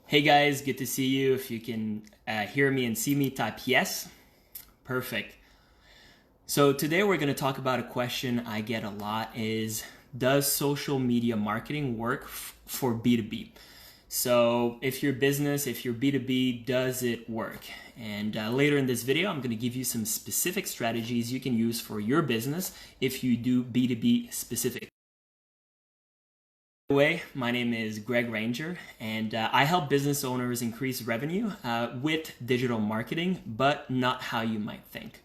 Hey guys, good to see you. If you can hear me and see me, type yes. Perfect. So today we're going to talk about a question I get a lot is, does social media marketing work for B2B? So if you're business, if you're B2B, does it work? And later in this video, I'm going to give you some specific strategies you can use for your business if you do B2B specific. By the way, my name is Greg Ranger, and I help business owners increase revenue with digital marketing, but not how you might think.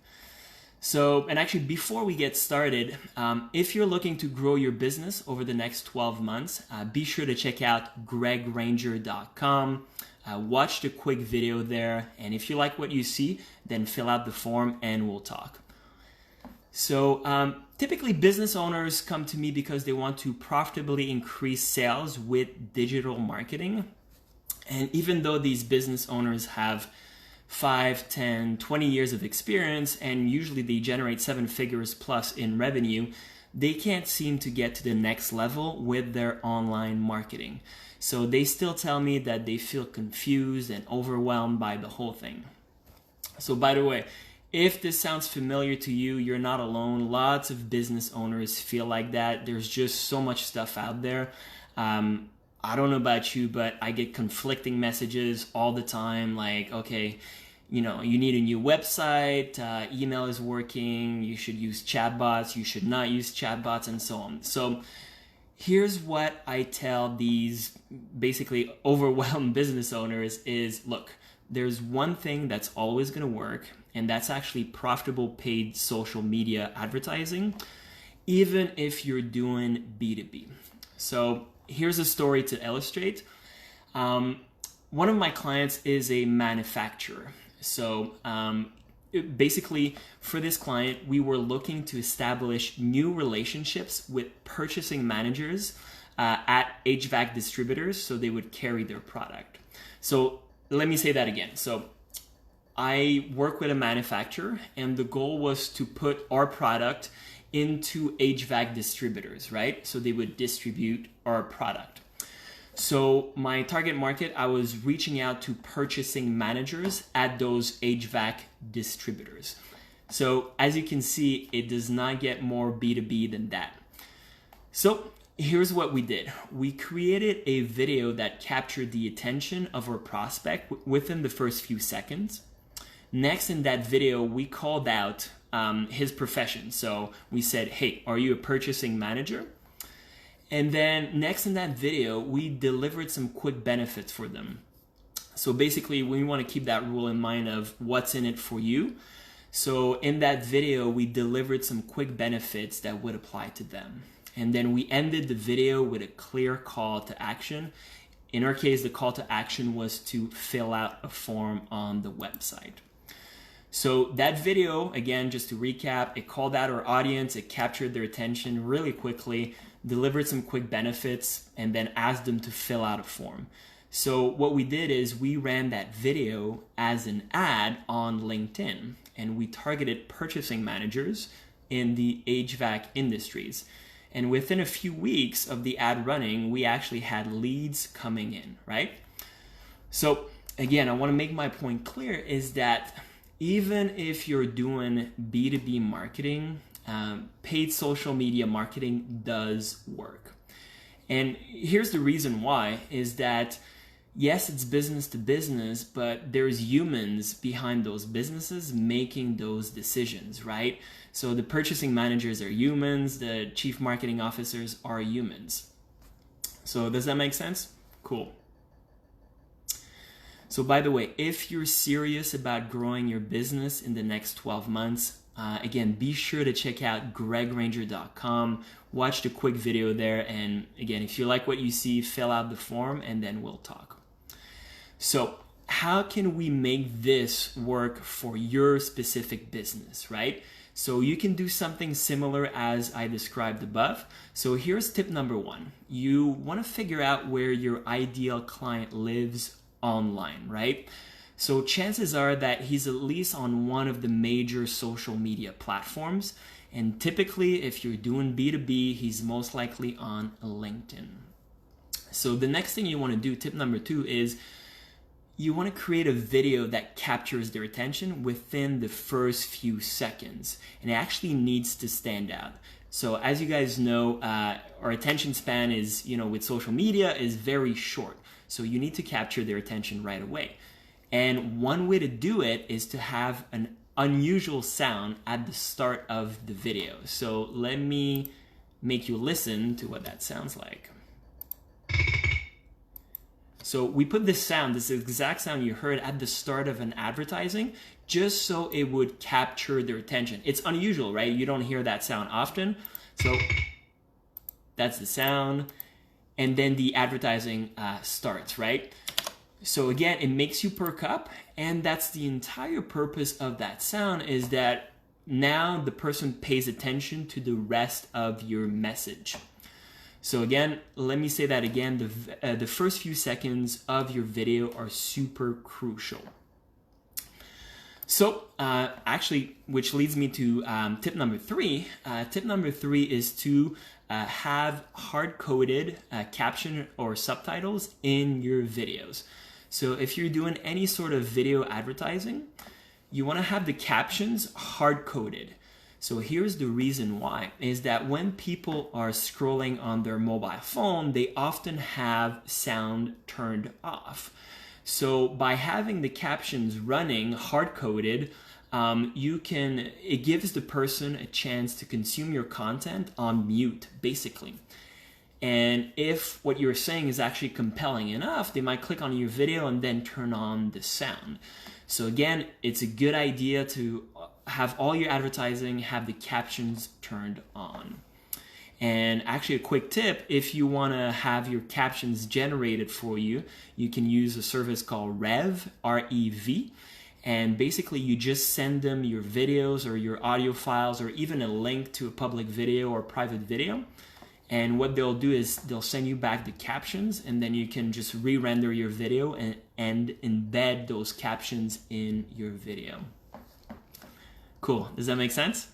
So, and actually, before we get started, if you're looking to grow your business over the next 12 months, be sure to check out gregranger.com. Watch the quick video there, and if you like what you see, then fill out the form and we'll talk. So typically business owners come to me because they want to profitably increase sales with digital marketing. And even though these business owners have 5, 10, 20 years of experience, and usually they generate 7 figures plus in revenue, they can't seem to get to the next level with their online marketing. So they still tell me that they feel confused and overwhelmed by the whole thing. So by the way, if this sounds familiar to you, you're not alone. Lots of business owners feel like that. There's just so much stuff out there. I don't know about you, but I get conflicting messages all the time. Like, okay, you need a new website, email is working, you should use chatbots, you should not use chatbots, and so on. So here's what I tell these basically overwhelmed business owners is, look, there's one thing that's always going to work, and that's actually profitable paid social media advertising, even if you're doing B2B. So here's a story to illustrate. One of my clients is a manufacturer. So basically for this client, we were looking to establish new relationships with purchasing managers at HVAC distributors so they would carry their product. So let me say that again. So I work with a manufacturer, and the goal was to put our product into HVAC distributors, right? So they would distribute our product. So my target market, I was reaching out to purchasing managers at those HVAC distributors. So as you can see, it does not get more B2B than that. So here's what we did. We created a video that captured the attention of our prospect within the first few seconds. Next, in that video, we called out his profession. So we said, hey, are you a purchasing manager? And then next in that video, we delivered some quick benefits for them. So basically, we want to keep that rule in mind of what's in it for you. So in that video, we delivered some quick benefits that would apply to them. And then we ended the video with a clear call to action. In our case, the call to action was to fill out a form on the website. So that video, again, just to recap, it called out our audience, it captured their attention really quickly, delivered some quick benefits, and then asked them to fill out a form. So what we did is we ran that video as an ad on LinkedIn, and we targeted purchasing managers in the HVAC industries. And within a few weeks of the ad running, we actually had leads coming in, right? So again, I want to make my point clear is that even if you're doing B2B marketing, paid social media marketing does work. And here's the reason why is that, yes, it's business to business, but there's humans behind those businesses making those decisions, right? So the purchasing managers are humans, the chief marketing officers are humans. So does that make sense? Cool. So by the way, if you're serious about growing your business in the next 12 months, again, be sure to check out gregranger.com, watch the quick video there, and again, if you like what you see, fill out the form and then we'll talk. So how can we make this work for your specific business, right? So you can do something similar as I described above. So here's tip number 1. You want to figure out where your ideal client lives online, right? So chances are that he's at least on one of the major social media platforms. And typically, if you're doing B2B, he's most likely on LinkedIn. So the next thing you want to do, tip number 2, is you want to create a video that captures their attention within the first few seconds, and it actually needs to stand out. So as you guys know, our attention span is, with social media is very short. So you need to capture their attention right away. And one way to do it is to have an unusual sound at the start of the video. So let me make you listen to what that sounds like. So we put this sound, this exact sound you heard at the start of an advertising, just so it would capture their attention. It's unusual, right? You don't hear that sound often. So that's the sound. And then the advertising starts, right? So again, it makes you perk up, and that's the entire purpose of that sound, is that now the person pays attention to the rest of your message. So again, let me say that again, the first few seconds of your video are super crucial. So actually, which leads me to tip number 3. Tip number 3 is to have hard-coded caption or subtitles in your videos. So if you're doing any sort of video advertising, you want to have the captions hard-coded. So here's the reason why, is that when people are scrolling on their mobile phone, they often have sound turned off. So by having the captions running hard-coded, it gives the person a chance to consume your content on mute, basically. And if what you're saying is actually compelling enough, they might click on your video and then turn on the sound. So again, it's a good idea to have all your advertising have the captions turned on. And actually a quick tip, if you want to have your captions generated for you, you can use a service called Rev, R-E-V. And basically you just send them your videos or your audio files or even a link to a public video or private video. And what they'll do is they'll send you back the captions, and then you can just re-render your video and embed those captions in your video. Cool. Does that make sense?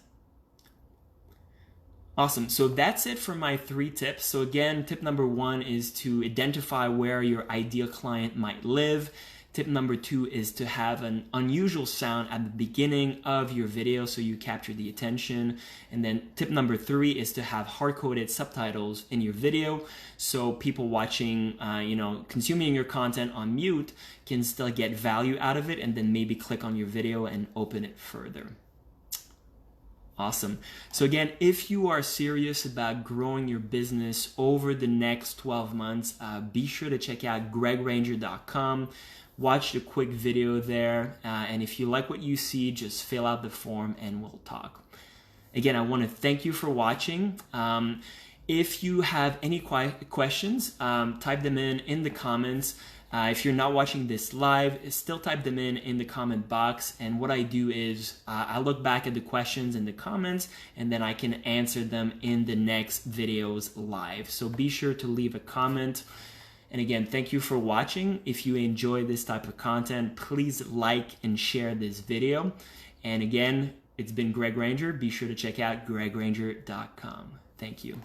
Awesome. So that's it for my 3 tips. So again, tip number 1 is to identify where your ideal client might live. Tip number 2 is to have an unusual sound at the beginning of your video so you capture the attention. And then tip number 3 is to have hard-coded subtitles in your video so people watching, consuming your content on mute can still get value out of it and then maybe click on your video and open it further. Awesome. So again, if you are serious about growing your business over the next 12 months, be sure to check out gregranger.com. Watch the quick video there. And if you like what you see, just fill out the form and we'll talk. Again, I want to thank you for watching. If you have any questions, type them in the comments. If you're not watching this live, still type them in the comment box. And what I do is I look back at the questions in the comments and then I can answer them in the next videos live. So be sure to leave a comment. And again, thank you for watching. If you enjoy this type of content, please like and share this video. And again, it's been Greg Ranger. Be sure to check out gregranger.com. Thank you.